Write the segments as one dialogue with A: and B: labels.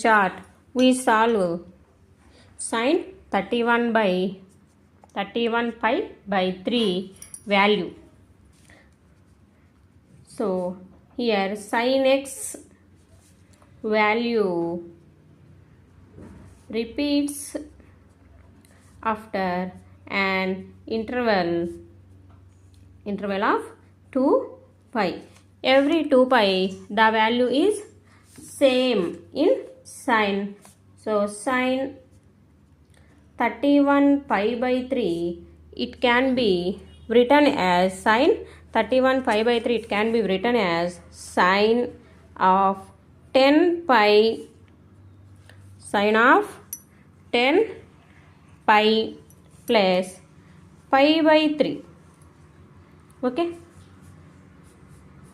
A: chart, we solve sin 31 pi by 3 value. So here sin x value repeats after an interval of 2 pi. Every 2 pi the value is same in sin. So sin 31 pi by 3 it can be written as sin 31 pi by 3 it can be written as sin of 10 pi plus pi by 3. Okay,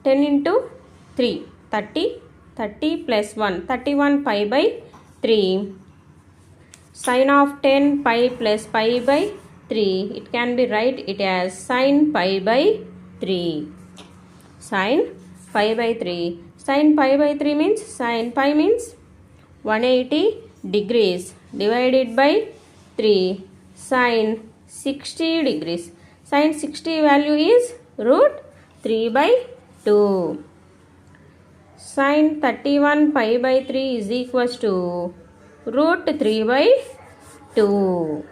A: 10 into 3 30 plus 1 31 pi by 3. Sin of 10 pi plus pi by 3 it can be write it as sin pi by 3. Sin pi by 3. Sin pi by 3 means sin pi means 180 degrees divided by 3. Sin 60 degrees. Sin 60 value is root 3 by 2. Sin 31 pi by 3 is equals to root 3 by 2.